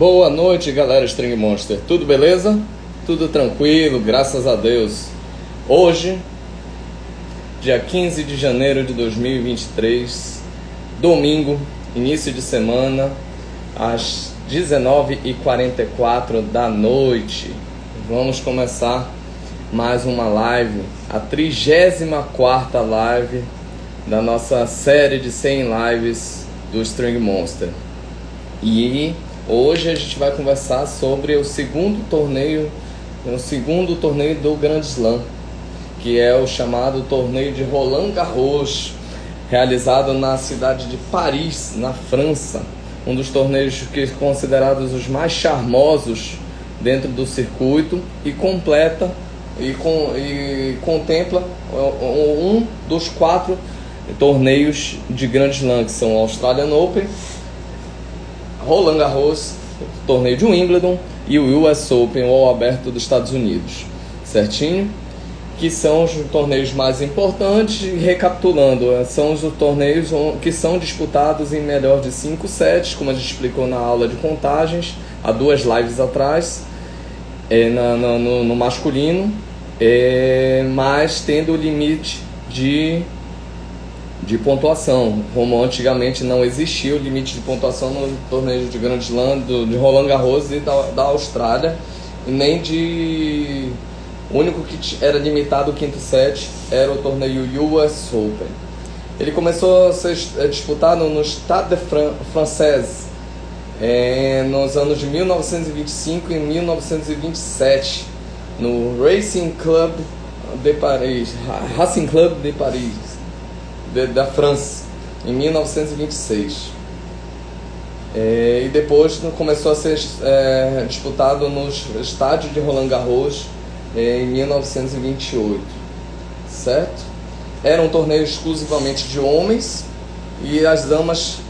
Boa noite, galera String Monster. Tudo beleza? Tudo tranquilo, graças a Deus. Hoje, dia 15 de janeiro de 2023, domingo, início de semana, às 19h44 da noite. Vamos começar mais uma live, a 34ª live da nossa série de 100 lives do String Monster. E hoje a gente vai conversar sobre o segundo torneio do Grand Slam, que é o chamado torneio de Roland Garros, realizado na cidade de Paris, na França. Um dos torneios que considerados os mais charmosos dentro do circuito e contempla um dos 4 torneios de Grand Slam, que são o Australian Open, Roland Garros, o torneio de Wimbledon e o US Open, ou Aberto dos Estados Unidos, certinho? Que são os torneios mais importantes. E recapitulando, são os torneios que são disputados em melhor de 5 sets, como a gente explicou na aula de contagens, há 2 lives atrás, no masculino, mas tendo o limite de pontuação, como antigamente não existia o limite de pontuação no torneio de Grand Slam de Roland Garros e da Austrália, nem o único que era limitado o 5º set era o torneio US Open. Ele começou a ser disputado no Stade Français nos anos de 1925 e 1927, no Racing Club de Paris, da França, em 1926. E depois começou a ser disputado no estádio de Roland Garros em 1928, certo? Era um torneio exclusivamente de homens, e as damas,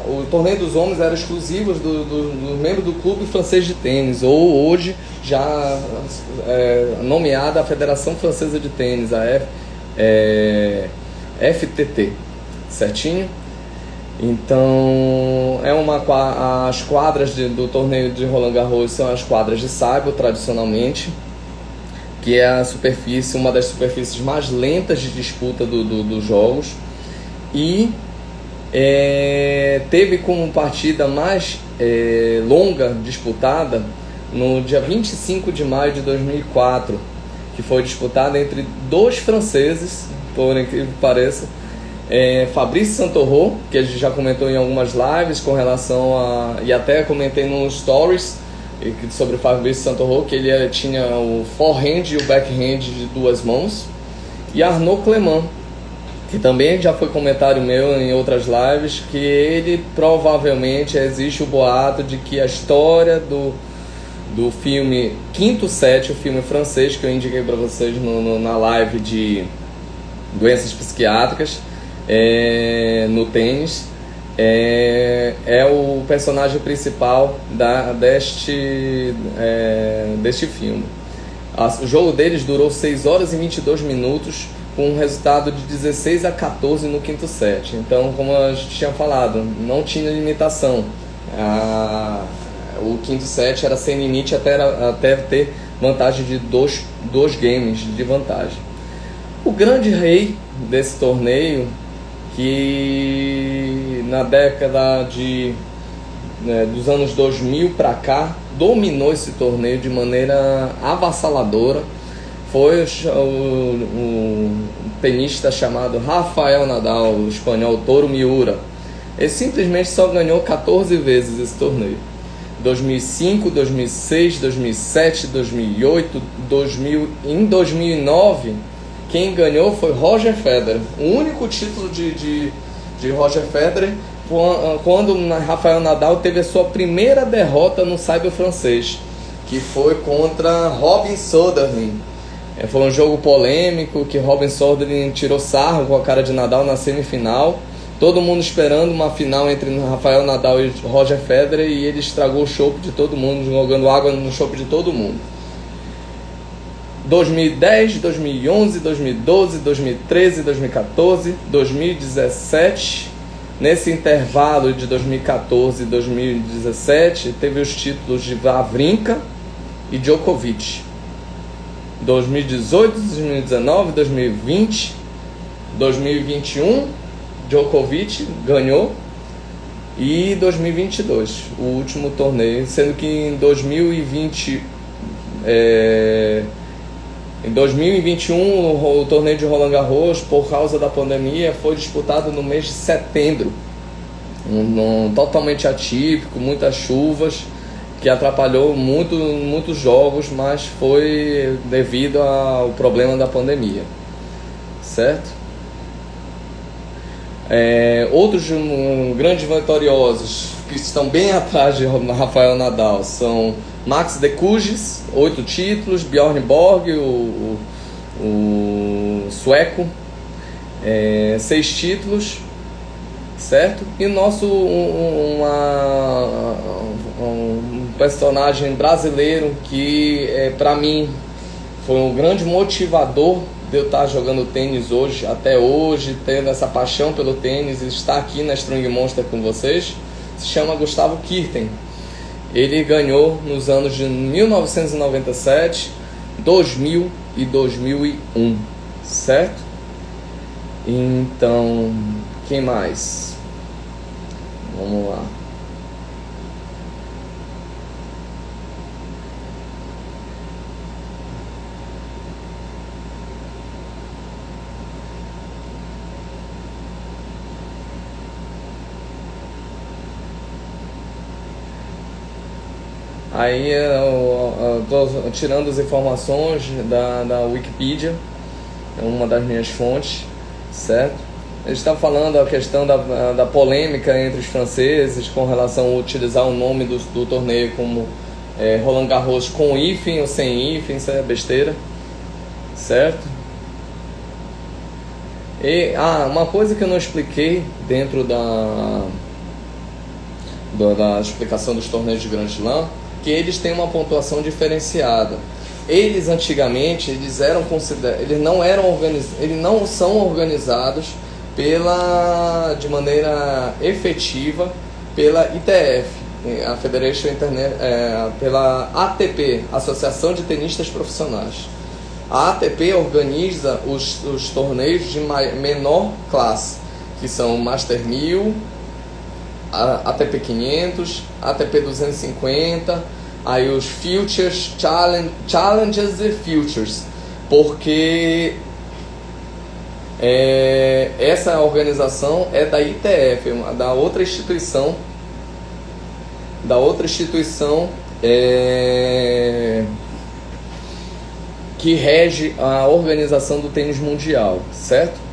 o torneio dos homens era exclusivo dos membros do Clube Francês de Tênis, ou hoje já nomeada a Federação Francesa de Tênis, a FTT, certinho? Então, as quadras do torneio de Roland Garros são as quadras de saibro, tradicionalmente, que é uma das superfícies mais lentas de disputa dos jogos, e teve como partida mais longa disputada no dia 25 de maio de 2004, que foi disputada entre 2 franceses, por incrível que pareça, Fabrice Santoro, que a gente já comentou em algumas lives com relação e até comentei nos stories sobre Fabrice Santoro, que ele tinha o forehand e o backhand de 2 mãos, e Arnaud Clément, que também já foi comentário meu em outras lives, que ele provavelmente, existe o boato de que a história do filme Quinto Set, o filme francês que eu indiquei para vocês na live de doenças psiquiátricas, no tênis, é o personagem principal deste filme. O jogo deles durou 6 horas e 22 minutos, com um resultado de 16-14 no 5º set. Então, como a gente tinha falado, não tinha limitação. O 5º set era sem limite até ter vantagem de 2 games de vantagem. O grande rei desse torneio, que na década dos anos 2000 para cá, dominou esse torneio de maneira avassaladora, foi o tenista chamado Rafael Nadal, o espanhol Toro Miura. Ele simplesmente só ganhou 14 vezes esse torneio. 2005, 2006, 2007, 2008, em 2009, quem ganhou foi Roger Federer. O único título de Roger Federer quando Rafael Nadal teve a sua primeira derrota no saibro francês, que foi contra Robin Söderling. Foi um jogo polêmico, que Robin Söderling tirou sarro com a cara de Nadal na semifinal. Todo mundo esperando uma final entre Rafael Nadal e Roger Federer, e ele estragou o chopp de todo mundo, jogando água no chopp de todo mundo. 2010, 2011, 2012, 2013, 2014, 2017. Nesse intervalo de 2014 e 2017, teve os títulos de Wawrinka e Djokovic. 2018, 2019, 2020, 2021, Djokovic ganhou. E 2022, o último torneio, sendo que em 2021 o torneio de Roland Garros, por causa da pandemia, foi disputado no mês de setembro, totalmente atípico, muitas chuvas, que atrapalhou muitos jogos, mas foi devido ao problema da pandemia, certo? Outros grandes vitoriosos que estão bem atrás de Rafael Nadal são Max de Kugis, 8 títulos, Bjorn Borg, o sueco, 6 títulos, certo? E nosso um personagem brasileiro que para mim foi um grande motivador de eu estar jogando tênis hoje, até hoje, tendo essa paixão pelo tênis e estar aqui na Strong Monster com vocês, se chama Gustavo Kirten. Ele ganhou nos anos de 1997, 2000 e 2001, certo? Então, quem mais? Vamos lá. Aí eu tô tirando as informações da Wikipedia, é uma das minhas fontes, certo? A gente está falando a questão da polêmica entre os franceses com relação a utilizar o nome do torneio como Roland Garros com hífen ou sem hífen, isso é besteira, certo? E uma coisa que eu não expliquei dentro da explicação dos torneios de Grand Slam, que eles têm uma pontuação diferenciada. Eles antigamente eles não são organizados de maneira efetiva pela ITF, a Federation pela ATP, Associação de Tenistas Profissionais. A ATP organiza os torneios de menor classe, que são o Master 1000, ATP 500, ATP 250, aí os Futures, Challenges e Futures, porque essa organização é da ITF, da outra instituição que rege a organização do tênis mundial, certo?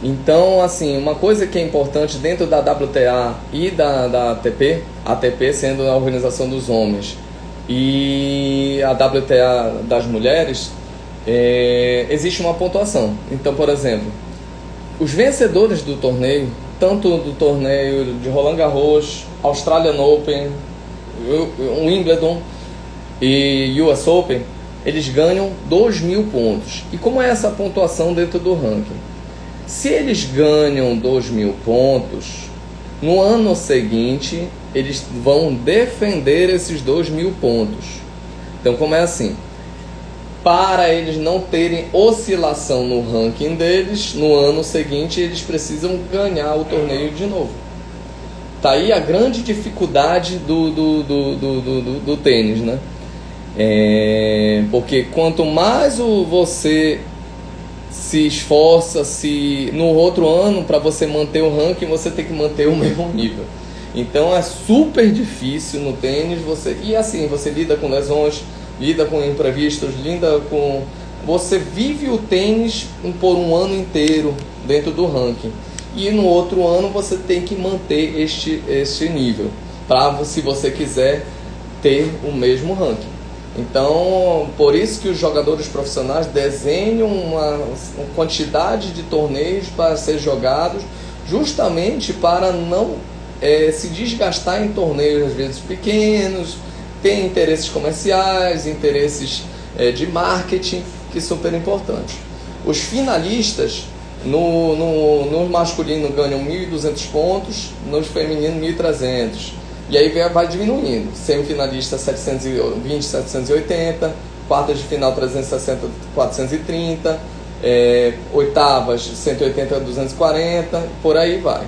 Então, assim, uma coisa que é importante dentro da WTA e da ATP, ATP sendo a organização dos homens e a WTA das mulheres, existe uma pontuação. Então, por exemplo, os vencedores do torneio, tanto do torneio de Roland Garros, Australian Open, Wimbledon e US Open, eles ganham 2.000 pontos. E como é essa pontuação dentro do ranking? Se eles ganham 2.000 pontos, no ano seguinte eles vão defender esses 2.000 pontos. Então, como é assim? Para eles não terem oscilação no ranking deles, no ano seguinte eles precisam ganhar o torneio de novo. Tá aí a grande dificuldade do tênis, né? Porque quanto mais você se esforça, no outro ano, para você manter o ranking, você tem que manter o mesmo nível. Então é super difícil no tênis, e assim, você lida com lesões, lida com imprevistos, você vive o tênis por um ano inteiro dentro do ranking. E no outro ano você tem que manter este nível, se você quiser ter o mesmo ranking. Então, por isso que os jogadores profissionais desenham uma quantidade de torneios para ser jogados, justamente para não se desgastar em torneios às vezes pequenos, ter interesses comerciais, interesses de marketing, que é super importante. Os finalistas no masculino ganham 1.200 pontos, no feminino 1.300. E aí vai diminuindo. Semifinalista 720, 780, quartas de final 360, 430, oitavas 180, 240, por aí vai.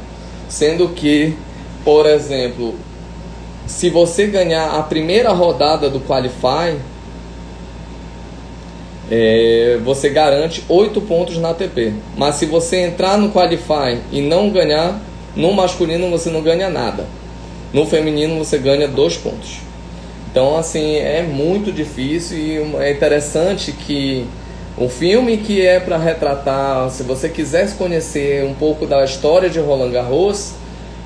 Sendo que, por exemplo, se você ganhar a primeira rodada do Qualify, você garante 8 pontos na ATP. Mas se você entrar no Qualify e não ganhar, no masculino você não ganha nada. No feminino você ganha 2 pontos. Então, assim, é muito difícil e é interessante que o filme que é para retratar, se você quisesse conhecer um pouco da história de Roland Garros,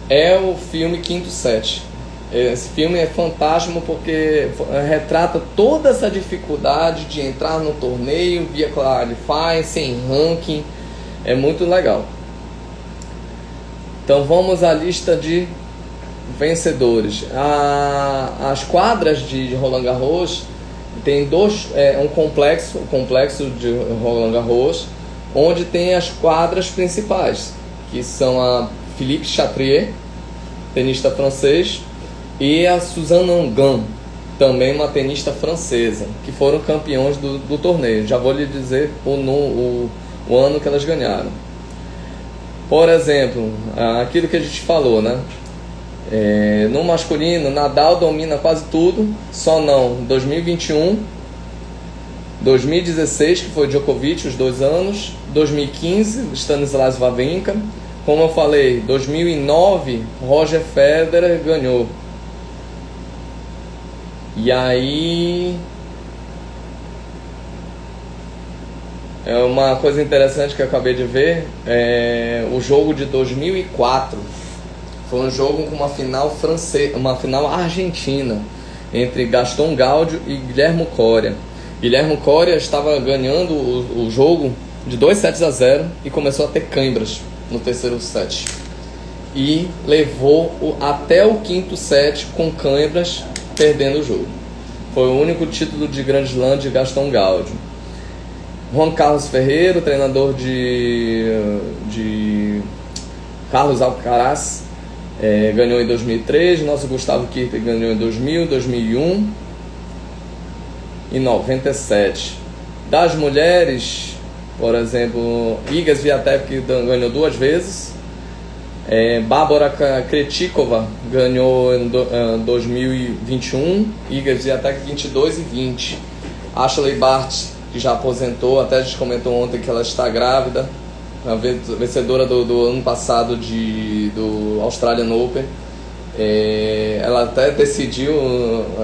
é o filme Quinto Set. Esse filme é fantástico porque retrata toda essa dificuldade de entrar no torneio via Qualify, sem ranking. É muito legal. Então vamos à lista de vencedores. As quadras de Roland Garros tem um complexo de Roland Garros, onde tem as quadras principais, que são a Philippe Chatrier, tenista francês, e a Suzanne Angam, também uma tenista francesa, que foram campeões do torneio. Já vou lhe dizer o ano que elas ganharam. Por exemplo, aquilo que a gente falou, né? No masculino, Nadal domina quase tudo, só não 2021, 2016, que foi Djokovic, os 2 anos, 2015, Stanislas Wawrinka, como eu falei, 2009, Roger Federer ganhou. E aí, uma coisa interessante que eu acabei de ver, o jogo de 2004, foi um jogo com uma final francesa, uma final argentina, entre Gaston Gaudio e Guillermo Coria. Guillermo Coria estava ganhando o jogo de 2-0 e começou a ter câimbras no terceiro set. E levou até o quinto set com câimbras, perdendo o jogo. Foi o único título de Grand Slam de Gaston Gaudio. Juan Carlos Ferreiro, treinador de Carlos Alcaraz, ganhou em 2003. Nosso Gustavo Kirten ganhou em 2000, 2001 e 97. Das mulheres, por exemplo, Iga Swiatek ganhou 2 vezes. Bárbara Krejcikova ganhou em 2021, Iga Swiatek 22 e 20. Ashley Bart, que já aposentou, até a gente comentou ontem que ela está grávida, a vencedora do ano passado do Australian Open. Ela até decidiu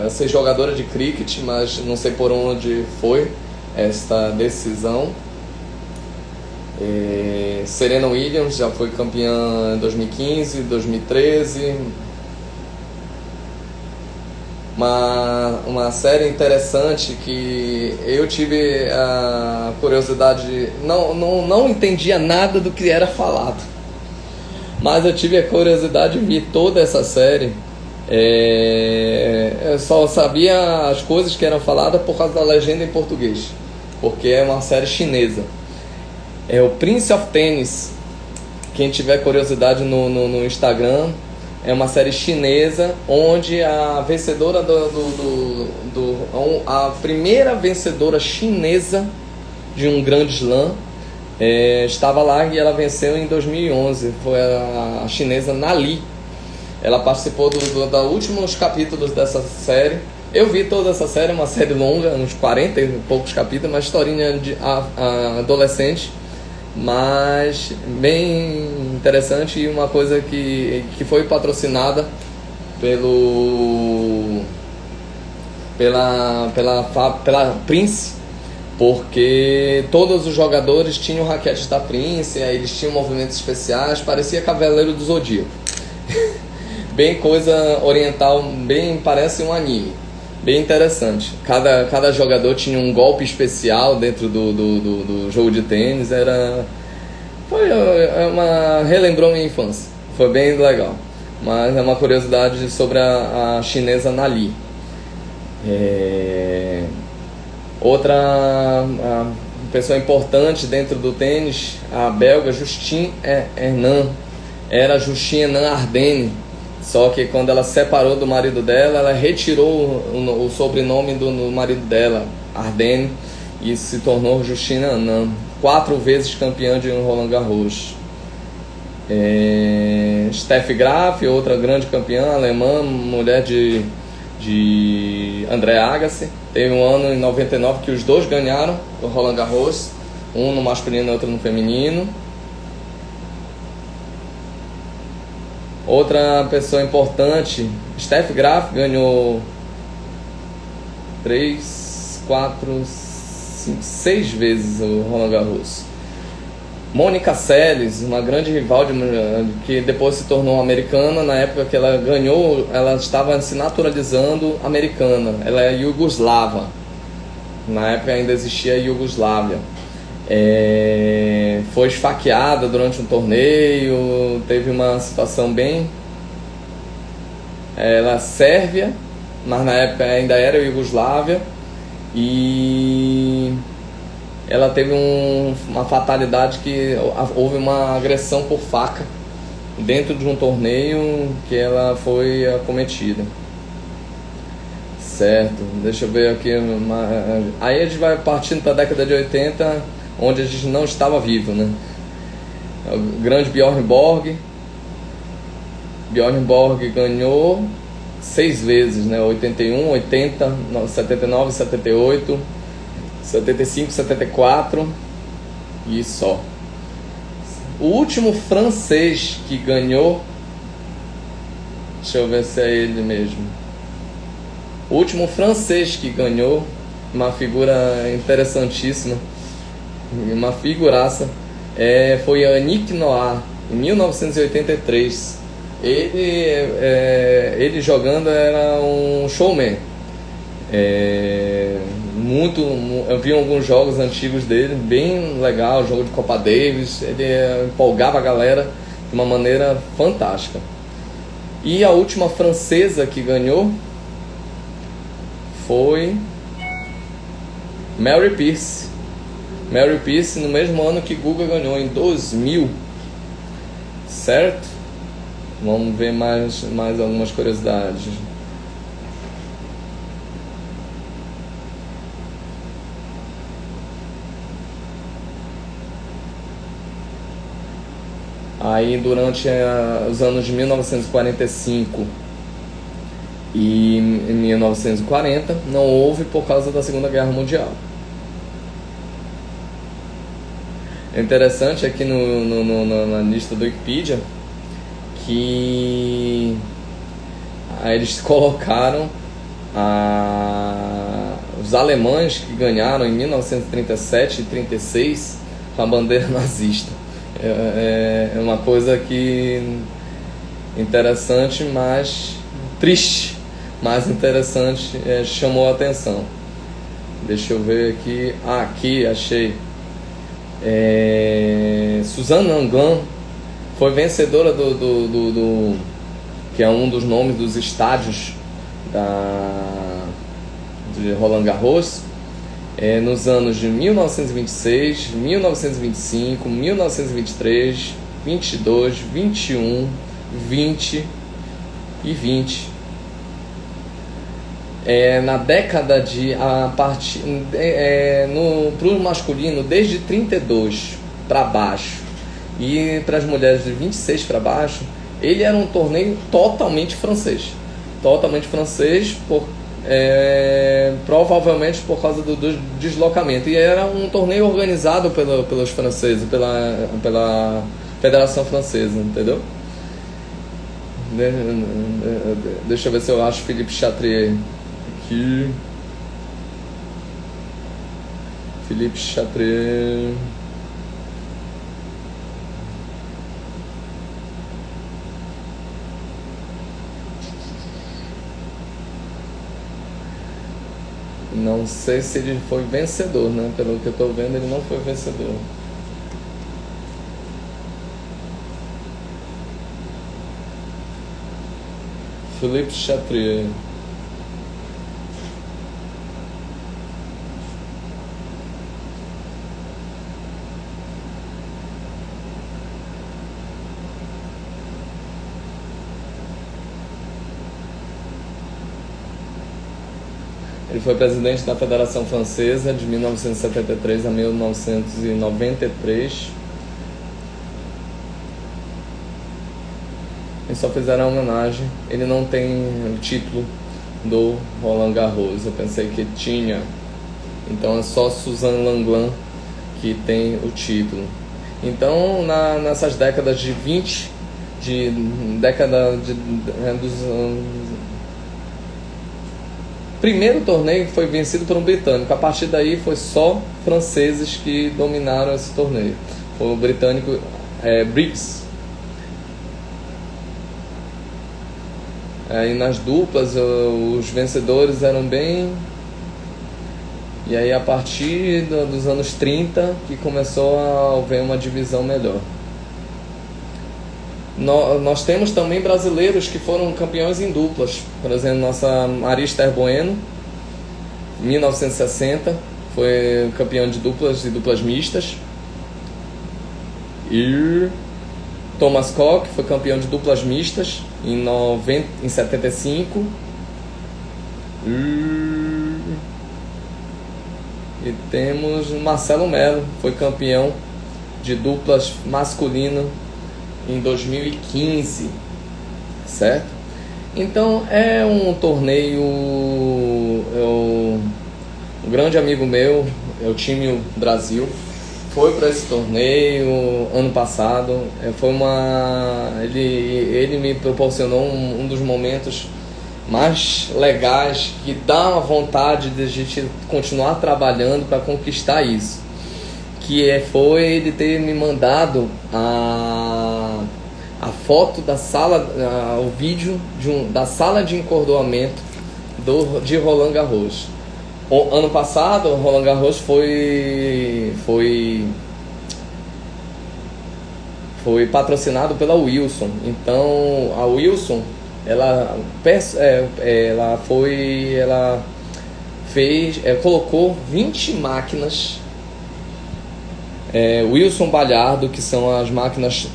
ser jogadora de cricket, mas não sei por onde foi esta decisão. Serena Williams já foi campeã em 2015, 2013. Uma série interessante que eu tive a curiosidade, não entendia nada do que era falado, mas eu tive a curiosidade de ver toda essa série. Eu só sabia as coisas que eram faladas por causa da legenda em português, porque é uma série chinesa. É o Prince of Tennis. Quem tiver curiosidade no Instagram, é uma série chinesa onde a vencedora a primeira vencedora chinesa de um grande slam estava lá e ela venceu em 2011. Foi a chinesa Nali. Ela participou dos últimos capítulos dessa série. Eu vi toda essa série, uma série longa, uns 40 e poucos capítulos, uma historinha de adolescente, mas bem interessante, e uma coisa que foi patrocinada pela Prince, porque todos os jogadores tinham raquetes da Prince, aí eles tinham movimentos especiais, parecia Cavaleiro do Zodíaco. Bem coisa oriental, bem parece um anime. Bem interessante. Cada jogador tinha um golpe especial dentro do jogo de tênis. Relembrou minha infância. Foi bem legal. Mas é uma curiosidade sobre a chinesa Nali. Outra pessoa importante dentro do tênis, a belga Justine Henin, era Justine Henin Ardenne. Só que quando ela separou do marido dela, ela retirou o sobrenome do marido dela, Ardenne, e se tornou Justine Henin, 4 vezes campeã de Roland Garros. Steffi Graf, outra grande campeã alemã, mulher de André Agassi. Teve um ano em 99 que os dois ganharam o Roland Garros, um no masculino e outro no feminino. Outra pessoa importante, Steffi Graf, ganhou 3, 4, 5, 6 vezes o Roland Garros. Mônica Seles, uma grande rival que depois se tornou americana. Na época que ela ganhou, ela estava se naturalizando americana. Ela é iugoslava. Na época ainda existia a Iugoslávia. Foi esfaqueada durante um torneio. Teve uma situação bem... Ela é sérvia, mas na época ainda era Iugoslávia. E... ela teve uma fatalidade, que houve uma agressão por faca dentro de um torneio que ela foi acometida. Certo, deixa eu ver aqui. Aí a gente vai partindo para a década de 80, onde a gente não estava vivo, né? O grande Bjorn Borg. Bjorn Borg ganhou 6 vezes, né? 81, 80, 79, 78... 75, 74 e só. O último francês que ganhou, deixa eu ver se é ele mesmo. O último francês que ganhou, uma figura interessantíssima, uma figuraça, foi Yannick Noah, em 1983. Ele jogando era um showman. Eu vi alguns jogos antigos dele, bem legal, jogo de Copa Davis. Ele empolgava a galera de uma maneira fantástica. E a última francesa que ganhou foi Mary Pierce. Mary Pierce no mesmo ano que Guga ganhou, em 2000. Certo? Vamos ver mais algumas curiosidades. Aí durante os anos de 1945 e 1940 não houve, por causa da Segunda Guerra Mundial. É interessante aqui na lista do Wikipedia que eles colocaram os alemães que ganharam em 1937 e 36 com a bandeira nazista. É uma coisa que interessante, mas triste, mas interessante, chamou a atenção. Deixa eu ver aqui. Aqui achei. Suzanne Anglan foi vencedora do que é um dos nomes dos estádios de Roland Garros, nos anos de 1926, 1925, 1923, 22, 21, 20 e 20. Na década de pro masculino, desde 32 para baixo, e para as mulheres de 26 para baixo, ele era um torneio totalmente francês, provavelmente por causa do deslocamento, e era um torneio organizado pelos franceses, pela Federação Francesa, entendeu? Deixa eu ver se eu acho Philippe Chatrier aqui. Philippe Chatrier. Não sei se ele foi vencedor, né? Pelo que eu estou vendo, ele não foi vencedor. Philippe Chatrier. Ele foi presidente da Federação Francesa de 1973 a 1993. Eles só fizeram a homenagem. Ele não tem o título do Roland Garros. Eu pensei que tinha. Então é só Suzanne Lenglen que tem o título. Então nessas décadas de 20, primeiro torneio foi vencido por um britânico. A partir daí foi só franceses que dominaram esse torneio. Foi o britânico Briggs. E nas duplas os vencedores eram bem... E aí a partir dos anos 30 que começou a haver uma divisão melhor. Nós temos também brasileiros que foram campeões em duplas. Por exemplo, nossa Maria Esther Bueno, 1960, foi campeão de duplas e duplas mistas. E Thomas Koch foi campeão de duplas mistas em 75. E temos Marcelo Melo, foi campeão de duplas masculino em 2015, certo? Então é um torneio, um grande amigo meu, é o time Brasil, foi para esse torneio ano passado. Ele me proporcionou um dos momentos mais legais, que dá uma vontade de a gente continuar trabalhando para conquistar isso, foi ele ter me mandado a foto da sala, o vídeo da sala de encordoamento de Roland Garros. Ano passado o Roland Garros foi patrocinado pela Wilson. Então a Wilson colocou 20 máquinas Wilson Balhardo, que são as máquinas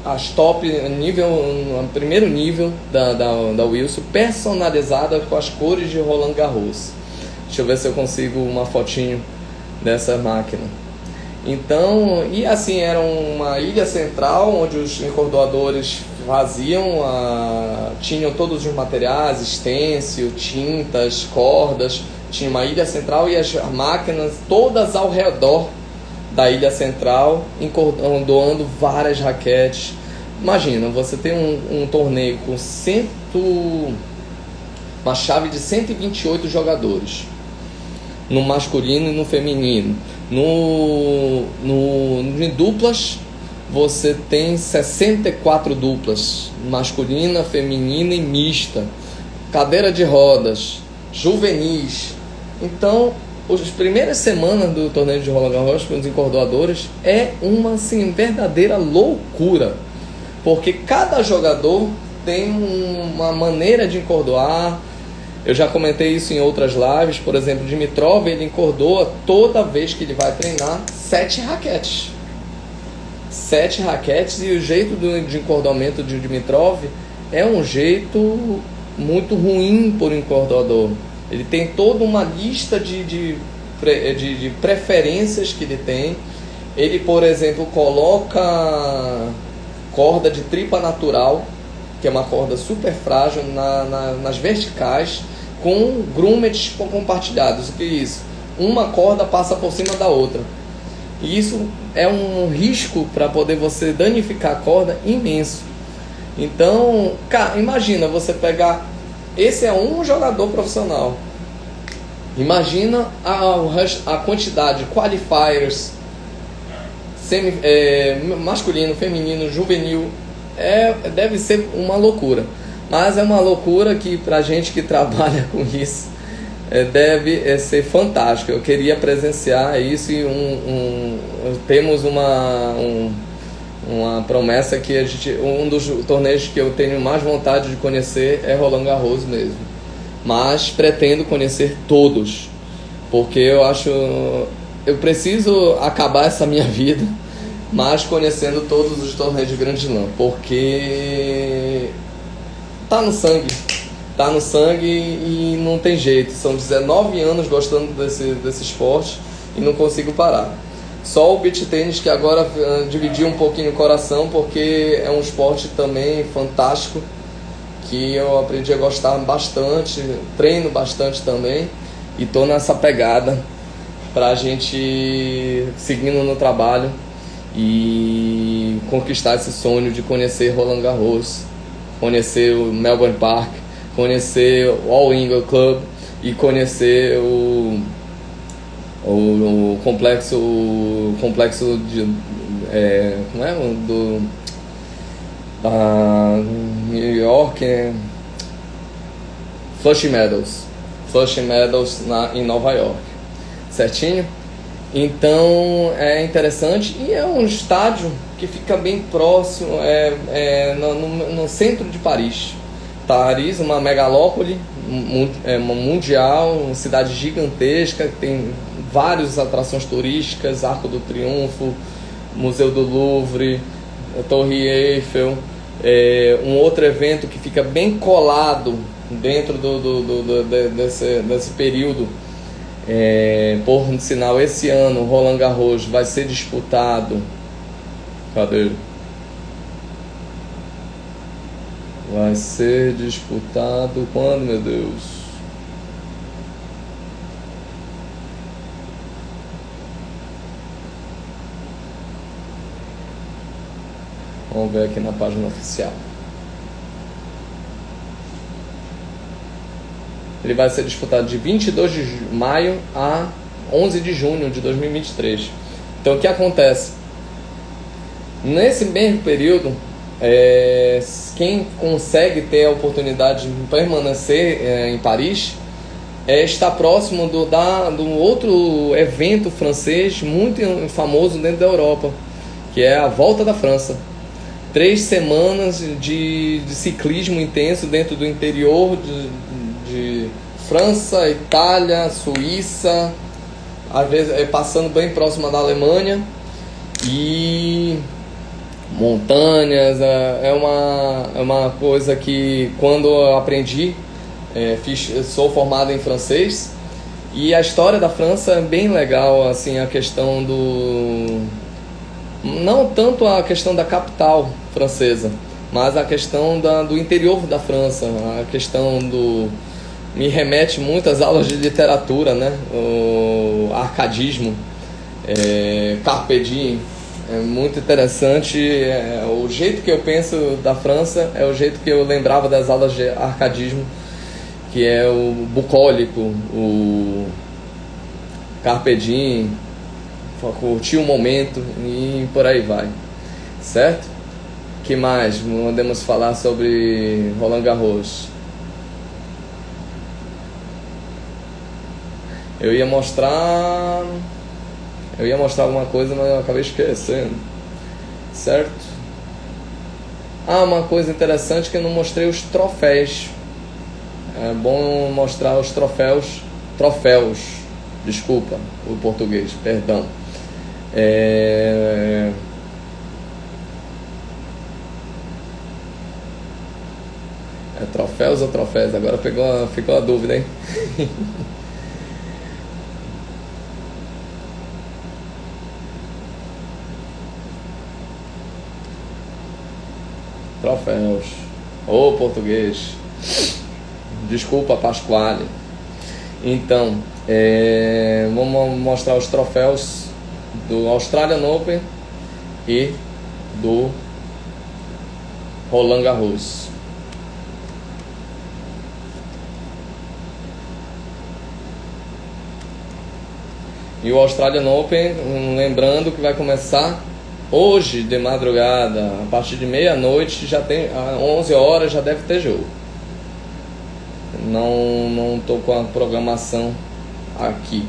as top nível, primeiro nível da Wilson, personalizadas com as cores de Roland Garros. Deixa eu ver se eu consigo uma fotinho dessa máquina. Então, e assim, era uma ilha central onde os encordoadores tinham todos os materiais, estêncil, tintas, cordas. Tinha uma ilha central e as máquinas todas ao redor da ilha central, encordoando várias raquetes. Imagina, você tem um torneio com uma chave de 128 jogadores, no masculino e no feminino. Em duplas, você tem 64 duplas, masculina, feminina e mista, cadeira de rodas, juvenis. Então, as primeiras semanas do torneio de Roland Garros com os encordoadores é uma assim, verdadeira loucura, porque cada jogador tem uma maneira de encordoar. Eu já comentei isso em outras lives. Por exemplo, Dimitrov, ele encordoa toda vez que ele vai treinar 7 raquetes. 7 raquetes, e o jeito de encordoamento de Dimitrov é um jeito muito ruim para o encordoador. Ele tem toda uma lista de preferências que ele tem. Ele, por exemplo, coloca corda de tripa natural, que é uma corda super frágil, nas verticais, com grumets compartilhados. O que é isso? Uma corda passa por cima da outra. E isso é um risco para poder você danificar a corda imenso. Então, cara, imagina você pegar... Esse é um jogador profissional. Imagina a quantidade de qualifiers, masculino, feminino, juvenil. Deve ser uma loucura. Mas é uma loucura que, pra gente que trabalha com isso, deve ser fantástico. Eu queria presenciar isso, e temos uma promessa que um dos torneios que eu tenho mais vontade de conhecer é Roland Garros mesmo. Mas pretendo conhecer todos, porque eu preciso acabar essa minha vida, mas conhecendo todos os torneios de Grand Slam, porque tá no sangue. tá no sangue e não tem jeito. São 19 anos gostando desse esporte e não consigo parar. Só o beach tênis que agora dividiu um pouquinho o coração, porque é um esporte também fantástico, que eu aprendi a gostar bastante, treino bastante também, e tô nessa pegada pra gente seguindo no trabalho e conquistar esse sonho de conhecer Roland Garros, conhecer o Melbourne Park, conhecer o All England Club e conhecer o complexo de como é do da New York, Flushing Meadows em Nova York, certinho? Então é interessante e é um estádio que fica bem próximo, no centro de Paris. Paris, uma megalópole mundial, uma cidade gigantesca, que tem várias atrações turísticas, Arco do Triunfo, Museu do Louvre, Torre Eiffel. Um outro evento que fica bem colado dentro desse período, por sinal, esse ano o Roland Garros vai ser disputado. Cadê? Vai ser disputado quando, meu Deus? Vamos ver aqui na página oficial. Ele vai ser disputado de 22 de maio a 11 de junho de 2023. Então o que acontece? Nesse mesmo período, quem consegue ter a oportunidade de permanecer em Paris está próximo do outro evento francês muito famoso dentro da Europa, que é a Volta da França. 3 semanas de ciclismo intenso dentro do interior de França, Itália, Suíça, às vezes passando bem próxima da Alemanha, e montanhas. É uma coisa que quando eu aprendi, sou formado em francês, e a história da França é bem legal, assim, a questão não tanto a questão da capital francesa, mas a questão do interior da França, a questão me remete muito às aulas de literatura, né? O arcadismo, Carpe Diem, é muito interessante. O jeito que eu penso da França é o jeito que eu lembrava das aulas de arcadismo, que é o bucólico, o Carpe Diem, curtir o momento e por aí vai, certo? Que mais podemos falar sobre Roland Garros? Eu ia mostrar alguma coisa, mas eu acabei esquecendo, certo? Uma coisa interessante que eu não mostrei os troféus. É bom mostrar os troféus, desculpa o português, perdão. Troféus ou troféus? Agora ficou a dúvida, hein? Troféus. Português. Desculpa, Pasquale. Então, vamos mostrar os troféus do Australian Open e do Roland Garros. E o Australian Open, lembrando que vai começar hoje de madrugada, a partir de meia-noite, já tem, às 11 horas já deve ter jogo. Não tô com a programação aqui.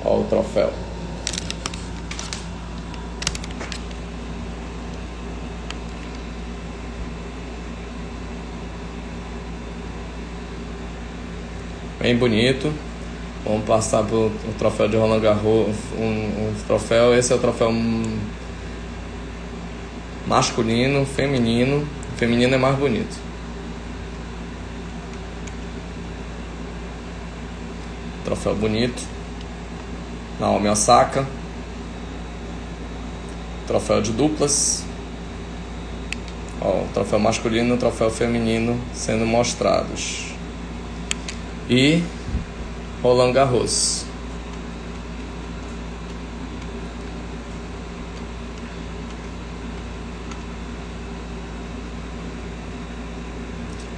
Olha o troféu. bem bonito. Vamos passar pro troféu de Roland Garros, um troféu. Esse é o troféu masculino, feminino. Feminino é mais bonito. Troféu bonito. Naomi Osaka. Troféu de duplas. Ó, troféu masculino e troféu feminino sendo mostrados. E Roland Garros.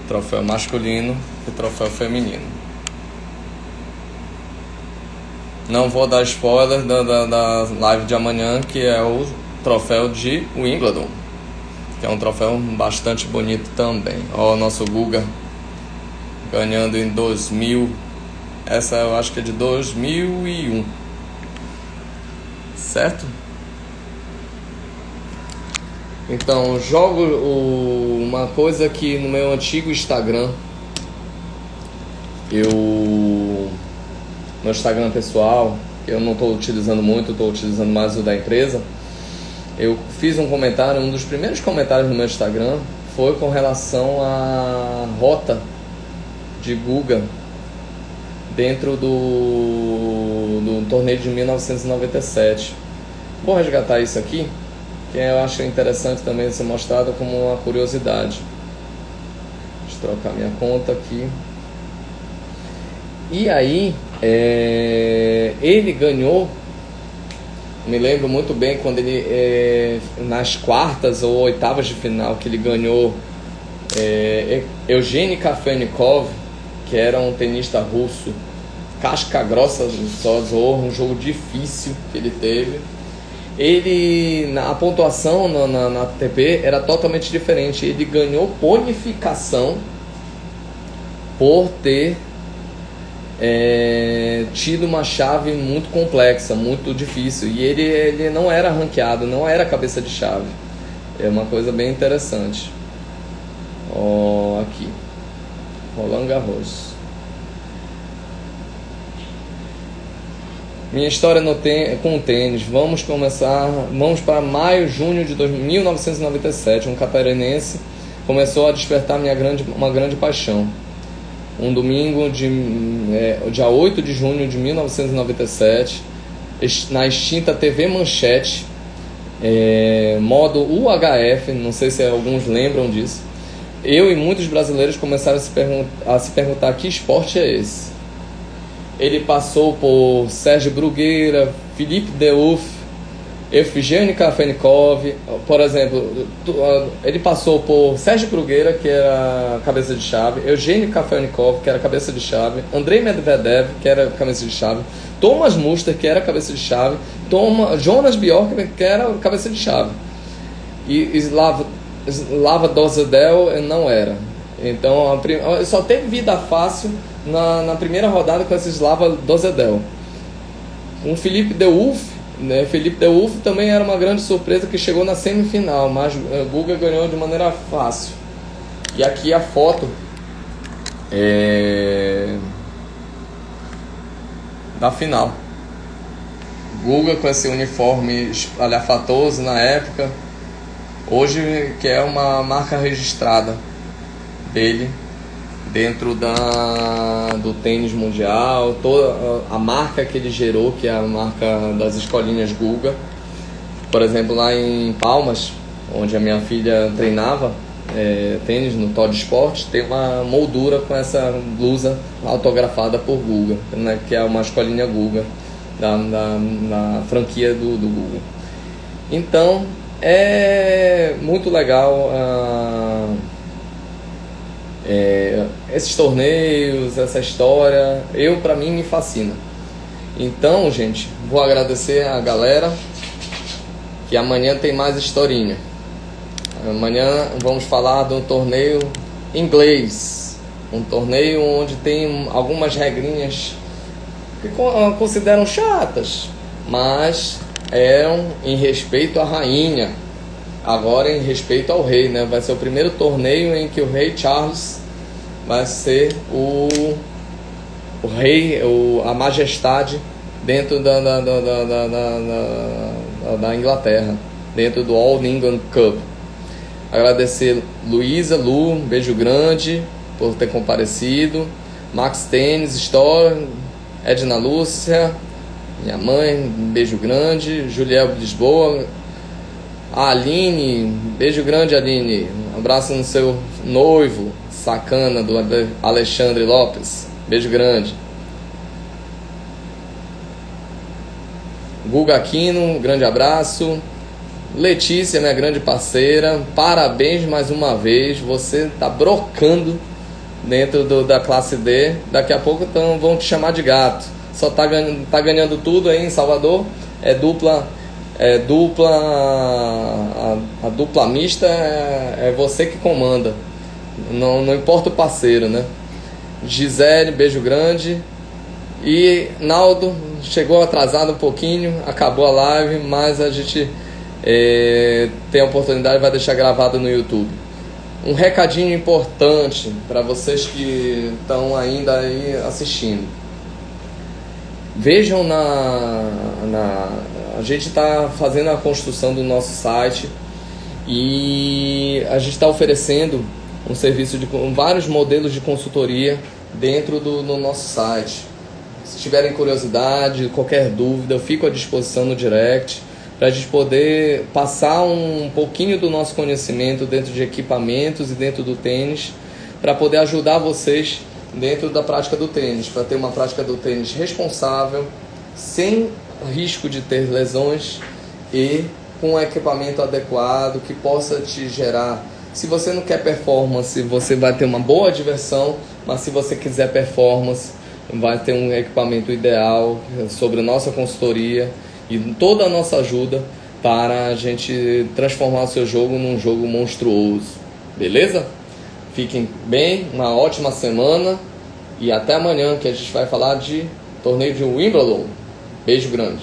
Troféu masculino e troféu feminino. Não vou dar spoiler da live de amanhã, que é o troféu de Wimbledon, que é um troféu bastante bonito também. Ó, o nosso Guga ganhando em 2000. Essa eu acho que é de 2001. Certo? Então, jogo uma coisa que no meu antigo Instagram, meu Instagram pessoal, que eu não estou utilizando muito, estou utilizando mais o da empresa, eu fiz um comentário, um dos primeiros comentários no meu Instagram foi com relação à rota de Guga dentro do torneio de 1997. Vou resgatar isso aqui, que eu acho interessante também ser mostrado como uma curiosidade. Deixa eu trocar minha conta aqui. E aí, ele ganhou, me lembro muito bem quando ele, nas quartas ou oitavas de final, que ele ganhou Evgeny Kafelnikov, que era um tenista russo, casca grossa só, um jogo difícil que ele teve. A pontuação na ATP era totalmente diferente. Ele ganhou bonificação por ter tido uma chave muito complexa, muito difícil. E ele não era ranqueado, não era cabeça de chave. É uma coisa bem interessante. Ó, aqui, Roland Garros. Minha história com o tênis. Vamos para maio, junho de 1997. Um catarinense começou a despertar uma grande paixão. Um domingo, dia 8 de junho de 1997, na extinta TV Manchete, modo UHF, não sei se alguns lembram disso, eu e muitos brasileiros começaram a se perguntar que esporte é esse. Ele passou por Sérgio Bruguera, Philippe Dehouf, Evgeny Kafelnikov, por exemplo. Ele passou por Sérgio Bruguera, que era cabeça de chave, Evgeny Kafelnikov, que era cabeça de chave, Andrei Medvedev, que era cabeça de chave, Thomas Muster, que era cabeça de chave, Jonas Bjorkman, que era cabeça de chave, e Slava Dozedel não era. Então só teve vida fácil na primeira rodada com esse Slava Dozedel. Um Philippe Dehouf, né? Philippe Dehouf também era uma grande surpresa, que chegou na semifinal, mas Guga ganhou de maneira fácil. E aqui a foto da final. Guga com esse uniforme espalhafatoso na época, hoje que é uma marca registrada dele dentro do tênis mundial, toda a marca que ele gerou, que é a marca das escolinhas Guga. Por exemplo, lá em Palmas, onde a minha filha treinava tênis no Todd Sport, tem uma moldura com essa blusa autografada por Guga, né, que é uma escolinha Guga da franquia do Guga. Então é muito legal esses torneios, essa história, para mim me fascina. Então, gente, vou agradecer a galera, que amanhã tem mais historinha. Amanhã vamos falar de um torneio inglês, um torneio onde tem algumas regrinhas que consideram chatas, mas eram em respeito à rainha, agora em respeito ao rei, né? Vai ser o primeiro torneio em que o rei Charles vai ser o o rei, a majestade dentro da Inglaterra, dentro do All England Cup. Agradecer Luísa, Lu, um beijo grande por ter comparecido. Max Tênis Store, Edna Lúcia, minha mãe, um beijo grande. Juliel Lisboa, a Aline, beijo grande, Aline. Um abraço no seu noivo, sacana, do Alexandre Lopes, beijo grande. Guga Aquino, um grande abraço. Letícia, minha grande parceira, parabéns mais uma vez, você tá brocando dentro da classe D. Daqui a pouco vão te chamar de gato. Só tá ganhando tudo aí em Salvador. A dupla mista é você que comanda, não importa o parceiro, né? Gisele, beijo grande. E Naldo, chegou atrasado um pouquinho, acabou a live, mas a gente tem a oportunidade, vai deixar gravado no YouTube. Um recadinho importante para vocês que estão ainda aí assistindo. Vejam a gente está fazendo a construção do nosso site e a gente está oferecendo um serviço de vários modelos de consultoria dentro do nosso site. Se tiverem curiosidade, qualquer dúvida, eu fico à disposição no direct para a gente poder passar um pouquinho do nosso conhecimento dentro de equipamentos e dentro do tênis, para poder ajudar vocês dentro da prática do tênis, para ter uma prática do tênis responsável, sem risco de ter lesões e com um equipamento adequado que possa te gerar. Se você não quer performance, você vai ter uma boa diversão, mas se você quiser performance, vai ter um equipamento ideal sobre a nossa consultoria e toda a nossa ajuda para a gente transformar o seu jogo num jogo monstruoso. Beleza? Fiquem bem, uma ótima semana e até amanhã, que a gente vai falar de torneio de Wimbledon. Beijo grande.